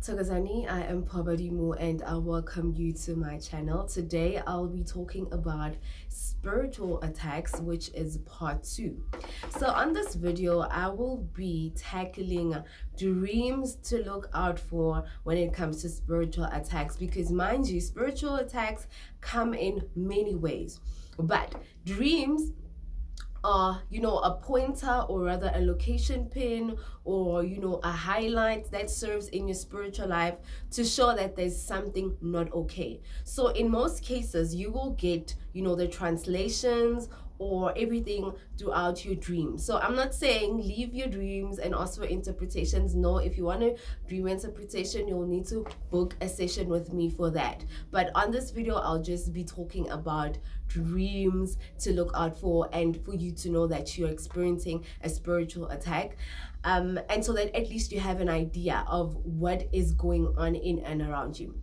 Thokozani, I am Mu and I welcome you to my channel. Today I'll be talking about spiritual attacks, which is part 2. So on this video, I will be tackling dreams to look out for when it comes to spiritual attacks, because mind you, spiritual attacks come in many ways, but dreams are a pointer, or rather a location pin, or a highlight that serves in your spiritual life to show that there's something not okay. So in most cases you will get the translations or everything throughout your dreams. So I'm not saying leave your dreams and ask for interpretations. No, if you want a dream interpretation, you'll need to book a session with me for that. But on this video, I'll just be talking about dreams to look out for, and for you to know that you're experiencing a spiritual attack, and so that at least you have an idea of what is going on in and around you.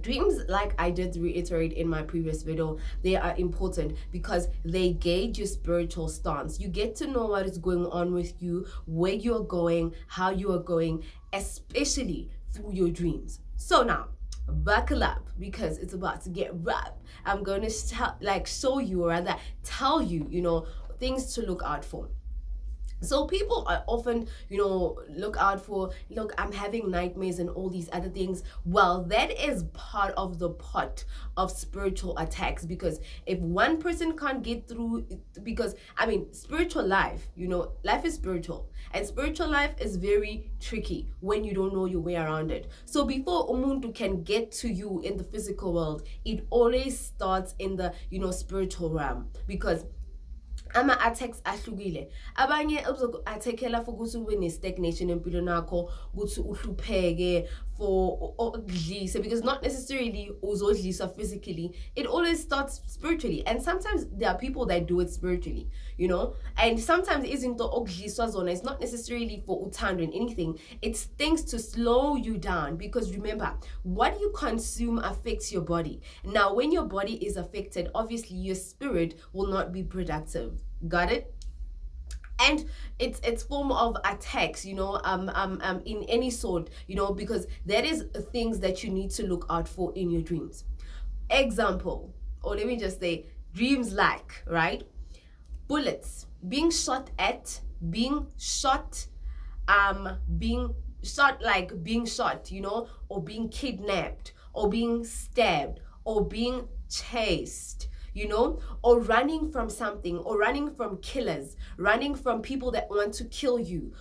Dreams, like I did reiterate in my previous video, they are important because they gauge your spiritual stance. You get to know what is going on with you, where you're going, how you are going, especially through your dreams. So now buckle up, because it's about to get rough. I'm going to show you, or rather tell you things to look out for. So people are often look out for, look, I'm having nightmares and all these other things. Well, that is part of the pot of spiritual attacks, because if one person can't get through, because spiritual life, life is spiritual, and spiritual life is very tricky when you don't know your way around it. So before umuntu can get to you in the physical world, it always starts in the spiritual realm, because ama-attacks ahlukile. Abanye uzoku-attackela for ukuthi ube ne-stagnation empilweni yakho, ukuthi uhlupheke for ukudlisa, because not necessarily uzodlisa physically. It always starts spiritually, and sometimes there are people that do it spiritually, and sometimes izinto okudliswa zona, it's not necessarily for uthando and anything. It's things to slow you down, because remember, what you consume affects your body. Now when your body is affected, obviously your spirit will not be productive. Got it? And it's form of attacks, in any sort, because that is things that you need to look out for in your dreams. Example, or let me just say, dreams like, right, bullets being shot at, being shot, or being kidnapped, or being stabbed, or being chased, or running from something, or running from killers, running from people that want to kill you,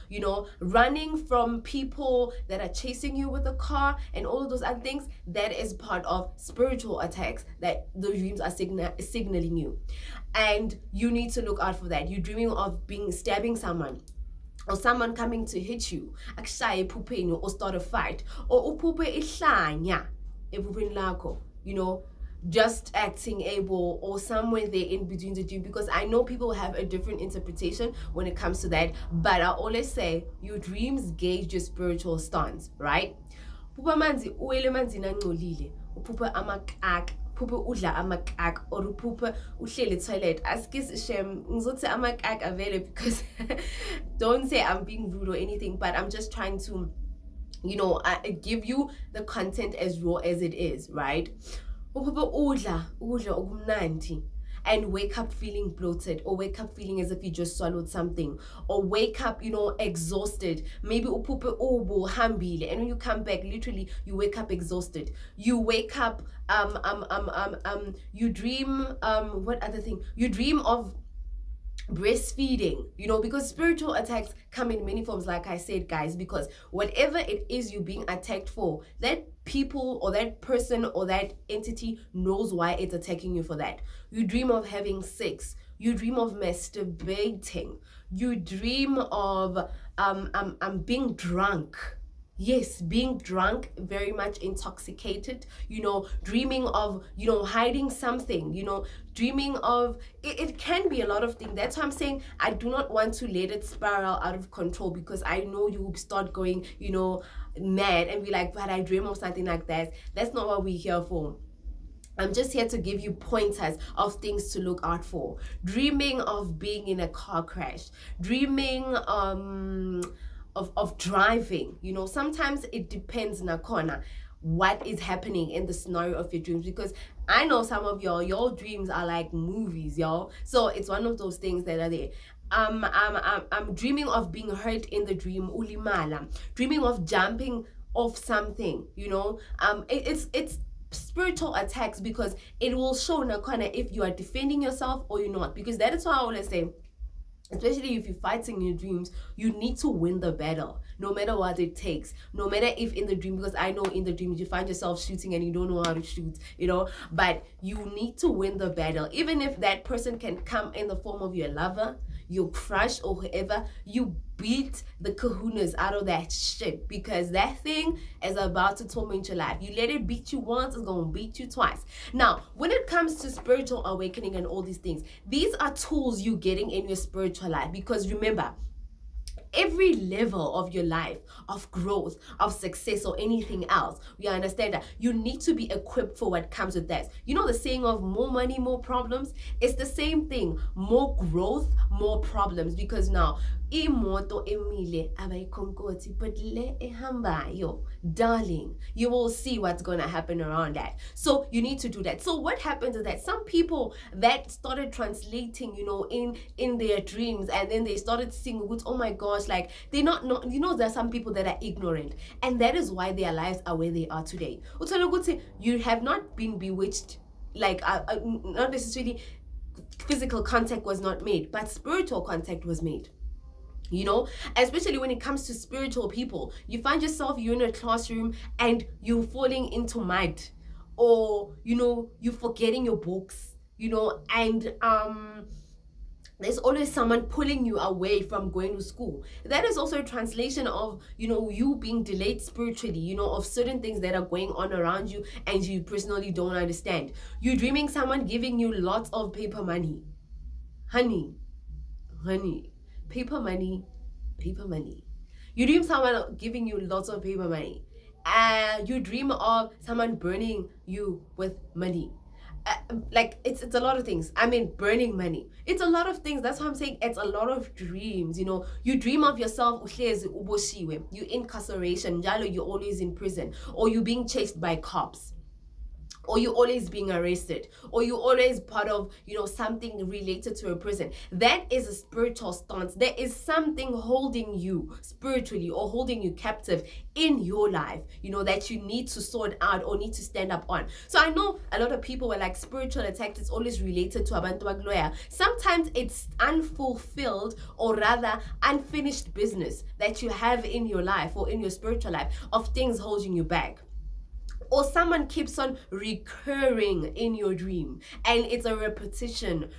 running from people that are chasing you with a car, and all of those other things. That is part of spiritual attacks that the dreams are signaling you, and you need to look out for that. You're dreaming of stabbing someone, or someone coming to hit you, akushaye ephupheni, or start a fight, or uphuphe ihlanya ephupheni lakho, just acting able, or somewhere there in between the two, because I know people have a different interpretation when it comes to that. But I always say your dreams gauge your spiritual stance, right? Phupha manzi uwele manzini angcolile, uphupha amakaka, phupha udla amakaka, or uphupha uhleli toilet. Askis shem ngizothi amakaka avele, because don't say I'm being rude or anything, but I'm just trying to give you the content as raw as it is, right? Udla okumnandi, and wake up feeling bloated, or wake up feeling as if you just swallowed something, or wake up exhausted. Maybe uphuphe ubu hambile, and when you come back, literally you wake up exhausted. You wake up you dream, what other thing, you dream of breastfeeding, because spiritual attacks come in many forms, like I said, guys, because whatever it is you're being attacked for, that people or that person or that entity knows why it's attacking you for that. You dream of having sex, you dream of masturbating, you dream of being drunk. Yes, being drunk, very much intoxicated, dreaming of, hiding something, dreaming of, it can be a lot of things. That's why I'm saying I do not want to let it spiral out of control, because I know you will start going, mad and be like, but I dream of something like that. That's not what we're here for. I'm just here to give you pointers of things to look out for. Dreaming of being in a car crash, dreaming of driving. Sometimes it depends na corner what is happening in the scenario of your dreams, because I know some of your dreams are like movies, y'all. So it's one of those things that are there. I'm dreaming of being hurt in the dream, ulimala, dreaming of jumping off something, it's spiritual attacks, because it will show nakana if you are defending yourself or you're not. Because that is why I always say, especially if you're fighting your dreams, you need to win the battle, no matter what it takes. No matter if in the dream, because I know in the dreams you find yourself shooting and you don't know how to shoot, but you need to win the battle. Even if that person can come in the form of your lover, your crush, or whoever, you beat the kahunas out of that shit, because that thing is about to torment your life. You let it beat you once, it's gonna beat you twice. Now, when it comes to spiritual awakening and all these things, these are tools you're getting in your spiritual life. Because remember, every level of your life, of growth, of success, or anything else, we understand that you need to be equipped for what comes with that. The saying of more money, more problems? It's the same thing. More growth, more problems. Because now, imoto emile abayikonkoti, but le ehambayo, darling, you will see what's going to happen around that. So you need to do that. So what happens is that some people that started translating, in their dreams, and then they started seeing, oh my gosh, like they're not, there are some people that are ignorant, and that is why their lives are where they are today. You have not been bewitched, like not necessarily physical contact was not made, but spiritual contact was made. Especially when it comes to spiritual people, you find yourself, you're in a classroom and you're falling into mud, or you're forgetting your books, and there's always someone pulling you away from going to school. That is also a translation of you being delayed spiritually, of certain things that are going on around you and you personally don't understand. You're dreaming someone giving you lots of paper money. Honey, paper money. You dream someone giving you lots of paper money. You dream of someone burning you with money. Like it's a lot of things. I mean, burning money. It's a lot of things. That's why I'm saying it's a lot of dreams. You dream of yourself, you incarceration, you're always in prison, or you're being chased by cops, or you always being arrested, or you always part of something related to a prison. That is a spiritual stance. There is something holding you spiritually, or holding you captive in your life, that you need to sort out or need to stand up on. So I know a lot of people were like, spiritual attack is always related to abantu bagloya. Sometimes it's unfulfilled, or rather unfinished business that you have in your life or in your spiritual life, of things holding you back. Or someone keeps on recurring in your dream, and it's a repetition.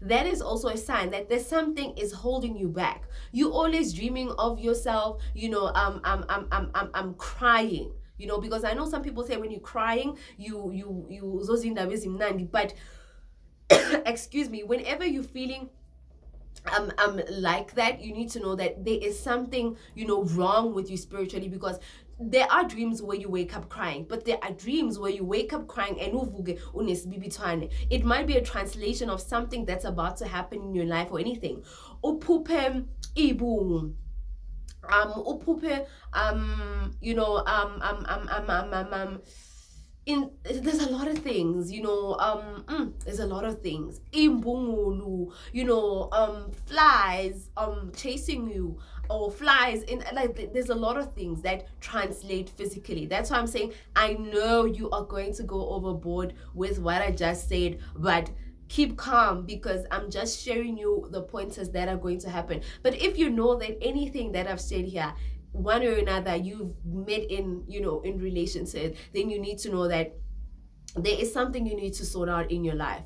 That is also a sign that there's something is holding you back. You always dreaming of yourself, I'm crying, because I know some people say when you're crying, you but excuse me, whenever you're feeling like that, you need to know that there is something wrong with you spiritually, because there are dreams where you wake up crying, but there are dreams where you wake up crying and it might be a translation of something that's about to happen in your life or anything. There's a lot of things, there's a lot of things. Flies chasing you, or flies in, like, there's a lot of things that translate physically. That's why I'm saying, I know you are going to go overboard with what I just said, but keep calm, because I'm just sharing you the pointers that are going to happen. But if you know that anything that I've said here, one or another, you've met in relationship, then you need to know that there is something you need to sort out in your life.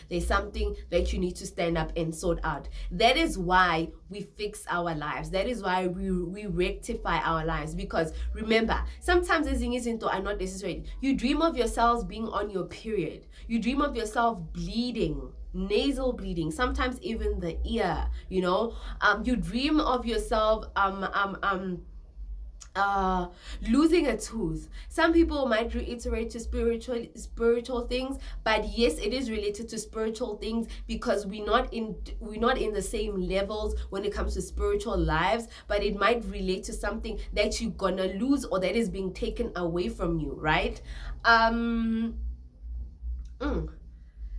There's something that you need to stand up and sort out. That is why we fix our lives. That is why we rectify our lives. Because remember, sometimes these things are not necessary. You dream of yourselves being on your period. You dream of yourself bleeding, nasal bleeding, sometimes even the ear. You dream of yourself uh losing a tooth. Some people might reiterate to spiritual things, but yes, it is related to spiritual things because we're not in the same levels when it comes to spiritual lives, but it might relate to something that you're gonna lose or that is being taken away from you, right? um mm,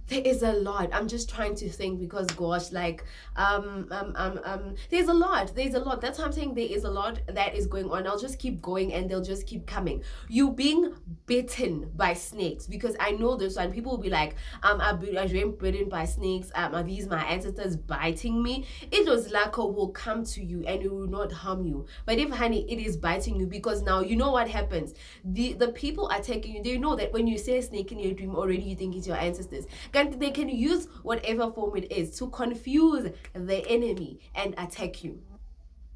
there is a lot. I'm just trying to think because gosh, like there's a lot. That's why I'm saying there is a lot that is going on. I'll just keep going and they'll just keep coming. You being bitten by snakes, because I know this one. People will be like, I've been bitten by snakes. Are these my ancestors biting me? It was Lako will come to you and it will not harm you. But if honey, it is biting you, because now you know what happens. The people attacking you, they know that when you say snake in your dream already, you think it's your ancestors. They can use whatever form it is to confuse the enemy and attack you,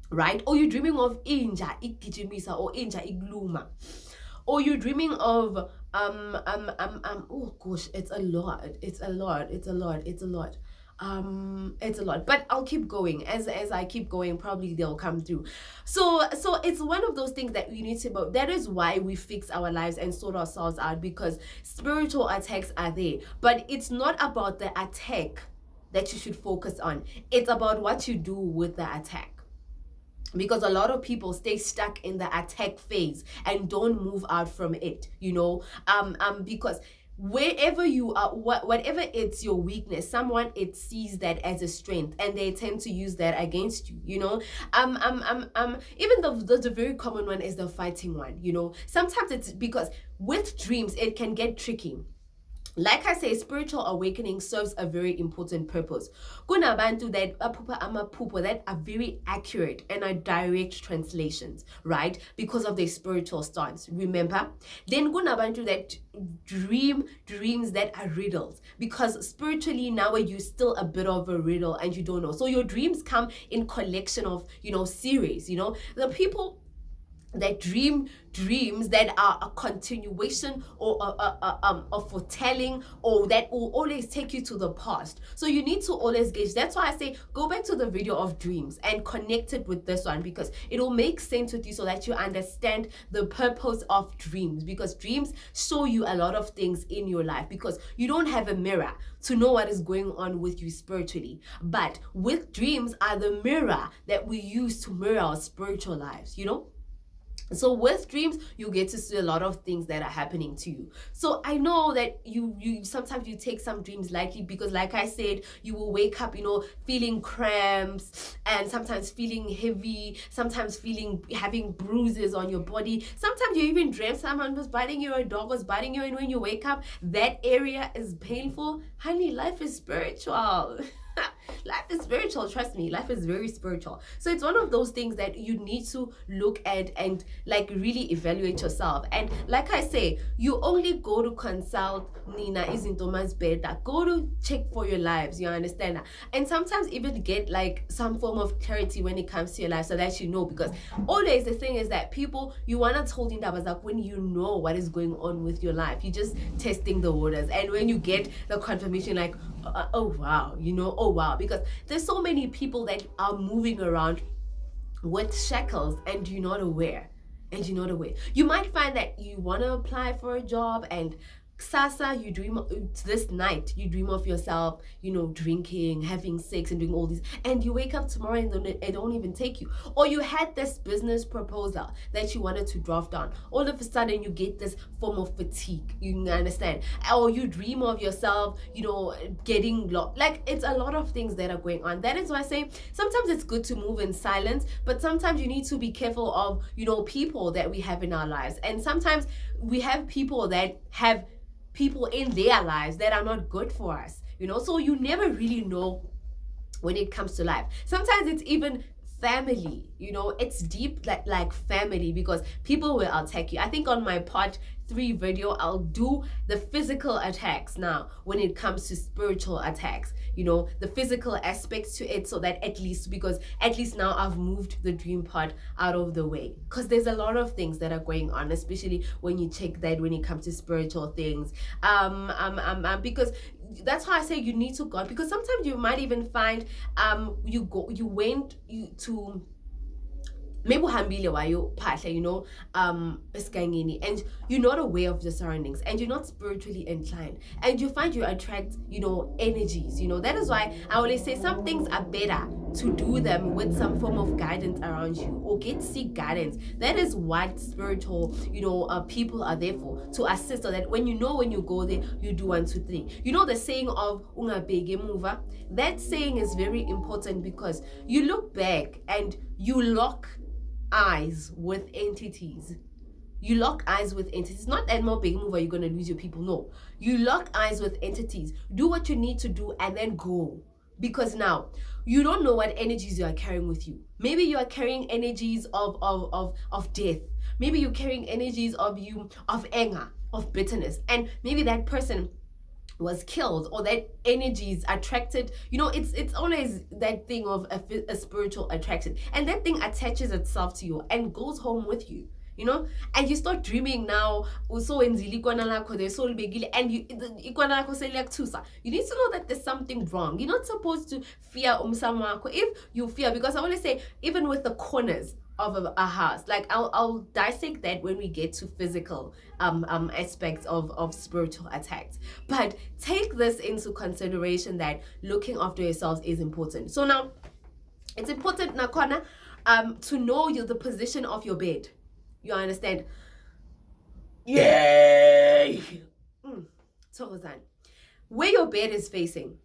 right? Or you're dreaming of inja ikijimisa or inja igluma, or you're dreaming of oh gosh, it's a lot, it's a lot, but I'll keep going. As I keep going, probably they'll come through. So it's one of those things that we need to know. That is why we fix our lives and sort ourselves out, because spiritual attacks are there, but it's not about the attack that you should focus on. It's about what you do with the attack, because a lot of people stay stuck in the attack phase and don't move out from it, because wherever you are, whatever it's your weakness, someone it sees that as a strength and they tend to use that against you, even though the very common one is the fighting one. Sometimes it's because with dreams it can get tricky. Like I say, spiritual awakening serves a very important purpose. Kunabantu that amaphupho that are very accurate and are direct translations, right? Because of their spiritual stance. Remember? Then kunabantu that dreams that are riddles, because spiritually now you're still a bit of a riddle and you don't know. So your dreams come in collection of series. The people that dreams that are a continuation or a foretelling, or that will always take you to the past. So you need to always gauge. That's why I say go back to the video of dreams and connect it with this one, because it will make sense with you so that you understand the purpose of dreams, because dreams show you a lot of things in your life, because you don't have a mirror to know what is going on with you spiritually, but with dreams are the mirror that we use to mirror our spiritual lives. So with dreams, you get to see a lot of things that are happening to you. So I know that you sometimes you take some dreams lightly, because like I said, you will wake up, feeling cramps, and sometimes feeling heavy, sometimes having bruises on your body. Sometimes you even dream someone was biting you, or a dog was biting you, and when you wake up, that area is painful. Honey, life is spiritual. Life is spiritual, trust me. Life is very spiritual. So it's one of those things that you need to look at and really evaluate yourself. And like I say, you only go to consult Nina Izintoma's beta. Go to check for your lives, you understand that? And sometimes even get some form of clarity when it comes to your life, so that you know. Because always the thing is that people, you wanna told in that when you know what is going on with your life, you're just testing the waters. And when you get the confirmation, oh wow, oh wow, because there's so many people that are moving around with shackles and you're not aware. You might find that you want to apply for a job, and Sasa, this night you dream of yourself, drinking, having sex, and doing all these, and you wake up tomorrow and it don't even take you. Or you had this business proposal that you wanted to draft down. All of a sudden you get this form of fatigue. You understand? Or you dream of yourself, getting lost. It's a lot of things that are going on. That is why I say sometimes it's good to move in silence, but sometimes you need to be careful of, people that we have in our lives. And sometimes we have people that have people in their lives that are not good for us, so you never really know when it comes to life. Sometimes it's even family, it's deep, like family, because people will attack you. I think on my part 3 video I'll do the physical attacks now when it comes to spiritual attacks, the physical aspects to it, so that at least now I've moved the dream part out of the way, because there's a lot of things that are going on, especially when you check that when it comes to spiritual things, because that's why I say you need to God, because sometimes you might even find maybe uhambile wayophahla, esigangeni, and you're not aware of your surroundings, and you're not spiritually inclined, and you find you attract, energies. That is why I always say some things are better to do them with some form of guidance around you, or seek guidance. That is what spiritual, people are there for, to assist, so that when you go there, you do 1, 2, 3. The saying of ungabheki emuva. That saying is very important, because you look back and you lock eyes with entities. You lock eyes with entities. Not that more big move, are you going to lose your people? No. You lock eyes with entities. Do what you need to do and then go. Because now you don't know what energies you are carrying with you. Maybe you are carrying energies of death. Maybe you're carrying energies of anger, of bitterness. And maybe that person was killed, or that energy is attracted. It's always that thing of a spiritual attraction, and that thing attaches itself to you and goes home with you. And you start dreaming now, also in ikwana lakho there's soul begile, and ikwana lakho seliyakuthusa. You need to know that there's something wrong. You're not supposed to fear umsamo wakho. If you fear, because I want to say, even with the corners of a house, like I'll dissect that when we get to physical aspects of spiritual attacks, but take this into consideration, that looking after yourselves is important. So now it's important, Nakona, to know the position of your bed. You understand? Yay! Thokozani. Where your bed is facing.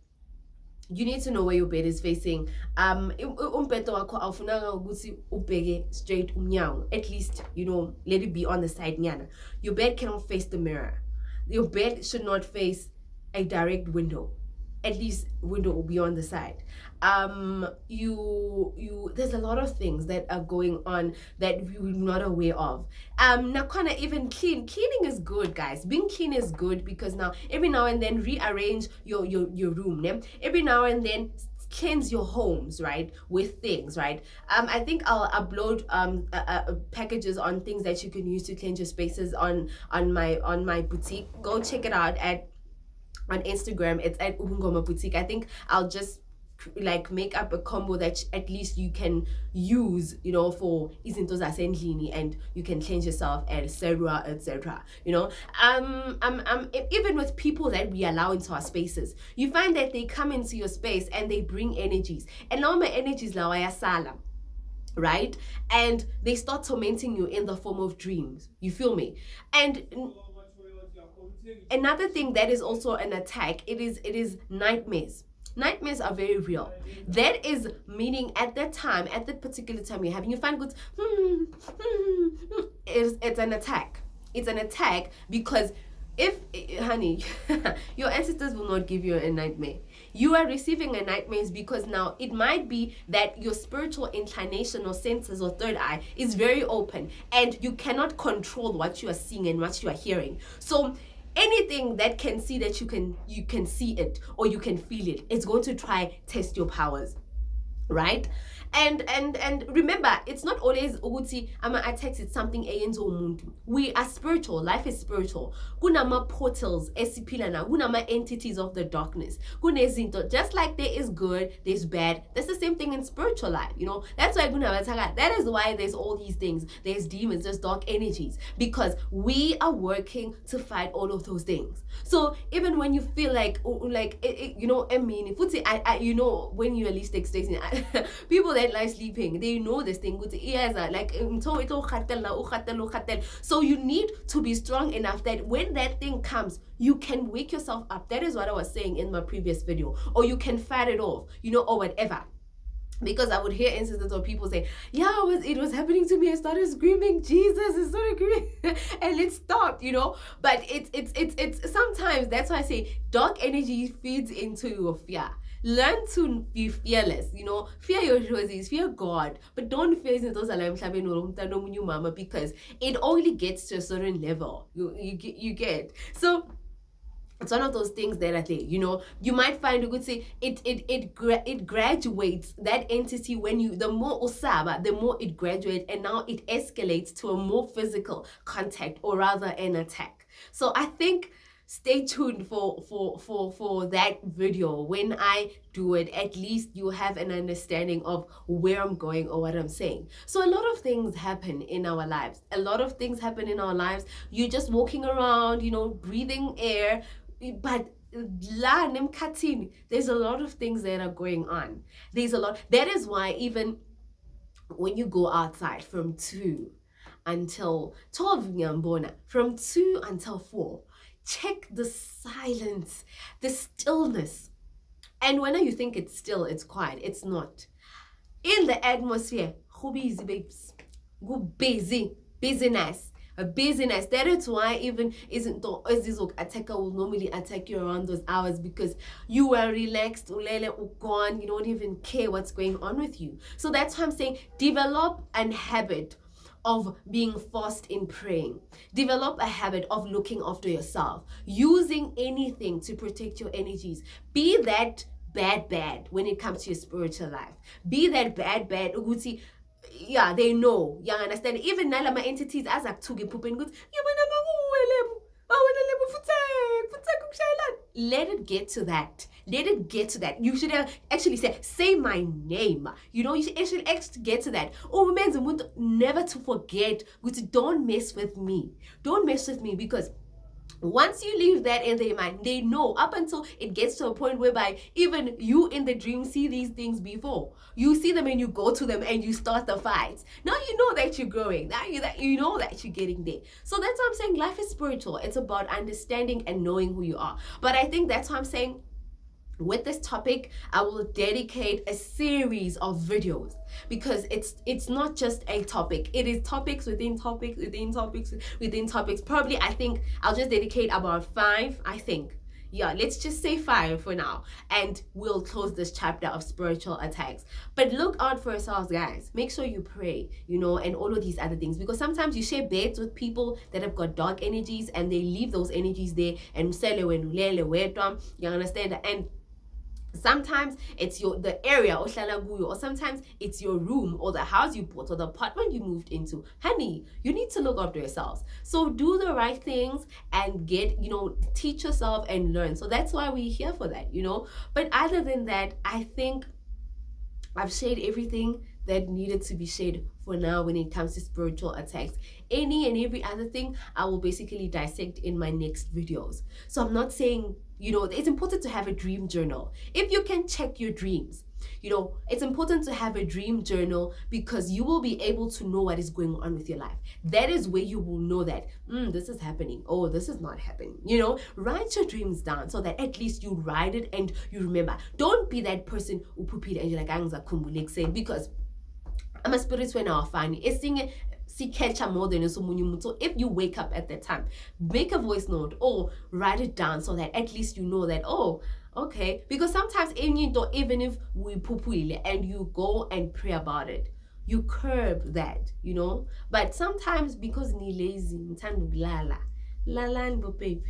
You need to know where your bed is facing. Umbhedo wakho awufunanga ukuthi ubheke straight umnyango. At least, let it be on the side nyana. Your bed cannot face the mirror. Your bed should not face a direct window. At least window will be on the side. There's a lot of things that are going on that we're not aware of. Nakona, even cleaning is good, guys. Being clean is good, because now every now and then rearrange your room. Ne? Every now and then cleanse your homes, right, with things, right? I think I'll upload packages on things that you can use to cleanse your spaces on my boutique. Go check it out on Instagram. It's at Ubungoma Boutique. I think I'll just make up a combo that at least you can use, for izinto zasendlini, and you can cleanse yourself, etc., etc. Even with people that we allow into our spaces, you find that they come into your space and they bring energies, and now my energies la sala, right? And they start tormenting you in the form of dreams. You feel me? And another thing that is also an attack, it is nightmares. Nightmares are very real. That is meaning at that particular time you're having, you find good, it's an attack. It's an attack, because if, honey, your ancestors will not give you a nightmare. You are receiving a nightmare because now it might be that your spiritual inclination or senses or third eye is very open, and you cannot control what you are seeing and what you are hearing. So anything that can see that you can see it, or you can feel it, it's going to try test your powers, right? And remember, it's not always ukuthi ama attacks, it's something eyenza umuntu. We are spiritual. Life is spiritual. Kunama portals esiphila na, kunama entities of the darkness. Kunezinto, just like there is good, there's bad. That's the same thing in spiritual life, That's why that is why there's all these things. There's demons, there's dark energies, because we are working to fight all of those things. So even when you feel like I mean, when you are least expecting people that like sleeping, they know this thing. So you need to be strong enough that when that thing comes, you can wake yourself up. That is what I was saying in my previous video. Or you can fight it off, or whatever. Because I would hear instances of people say, yeah, it was happening to me. I started screaming, Jesus, I started screaming, and it stopped, But it's sometimes, that's why I say dark energy feeds into your fear. Learn to be fearless, Fear your choices, fear God, but don't fear those mama, because it only gets to a certain level. You get. So it's one of those things that I think, you might find a good say it graduates that entity when the more usaba, the more it graduates, and now it escalates to a more physical contact, or rather an attack. So I think stay tuned for that video. When I do it, at least you have an understanding of where I'm going or what I'm saying. So a lot of things happen in our lives. A lot of things happen in our lives. You're just walking around, breathing air, but there's a lot of things that are going on. There's a lot. That is why even when you go outside from 2 until 12 nyambona, from 2 until 4, check the silence, the stillness. And whenever you think it's still, it's quiet, it's not. In the atmosphere, go busy, babes. Go busy, busyness. A busyness. That is why even attacker will normally attack you around those hours, because you are relaxed, gone, you don't even care what's going on with you. So that's why I'm saying develop a habit of being fast in praying. Develop a habit of looking after yourself, using anything to protect your energies. Be that bad when it comes to your spiritual life. Be that bad Uguti. Yeah, they know. You understand? Even now, my entities as I took it, let it get to that. Let it get to that. You should actually say my name. You should actually get to that. Oh, man, never to forget. Don't mess with me. Don't mess with me, because once you leave that in their mind, they know, up until it gets to a point whereby even you in the dream see these things before. You see them and you go to them and you start the fights. Now you know that you're growing. Now you know that you're getting there. So that's why I'm saying life is spiritual. It's about understanding and knowing who you are. But I think that's why I'm saying with this topic, I will dedicate a series of videos, because it's not just a topic. It is topics within topics within topics within topics. Probably, I think I'll just dedicate about 5, I think. Yeah, let's just say 5 for now, and we'll close this chapter of spiritual attacks. But look out for yourselves, guys. Make sure you pray, and all of these other things, because sometimes you share beds with people that have got dark energies, and they leave those energies there, and you understand? And sometimes it's the area or sometimes it's your room or the house you bought or the apartment you moved into. Honey, you need to look after yourselves. So do the right things and teach yourself and learn. So that's why we're here for that, But other than that, I think I've shared everything that needed to be shared for now when it comes to spiritual attacks. Any and every other thing I will basically dissect in my next videos. So I'm not saying, it's important to have a dream journal. If you can check your dreams, it's important to have a dream journal, because you will be able to know what is going on with your life. That is where you will know that this is happening, oh, this is not happening. Write your dreams down so that at least you write it and you remember. Don't be that person who pupila and you're like, because I'm a spirit when I find it. See, catch more than so if you wake up at that time, make a voice note or write it down so that at least you know that, oh, okay. Because sometimes even if we pupuile and you go and pray about it, you curb that, But sometimes because ni lazy, lalan bo baby.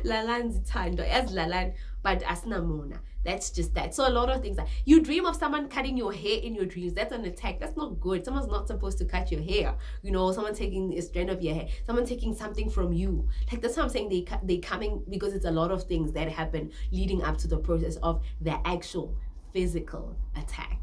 Lalan zitando as lalan, but asinamona. That's just that. So a lot of things that you dream of someone cutting your hair in your dreams, that's an attack. That's not good. Someone's not supposed to cut your hair. Someone taking a strand of your hair, someone taking something from you. Like that's what I'm saying. They coming, because it's a lot of things that happen leading up to the process of the actual physical attack.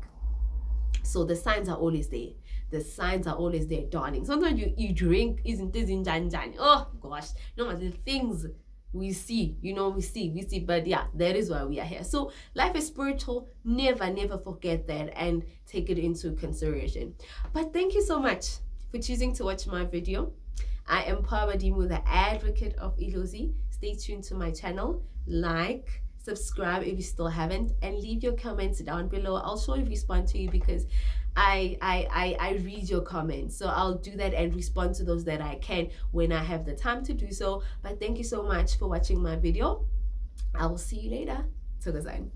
So the signs are always there. The signs are always there, darling. Sometimes you drink, isn't this in Jan? Oh gosh, the things we see, we see. But yeah, that is why we are here. So life is spiritual. Never forget that and take it into consideration. But thank you so much for choosing to watch my video. I am Pawadimu, the advocate of Ilozi. Stay tuned to my channel. Like, subscribe if you still haven't, and leave your comments down below. I'll surely respond to you, because I read your comments. So I'll do that and respond to those that I can when I have the time to do so. But thank you so much for watching my video. I will see you later. Thokozani.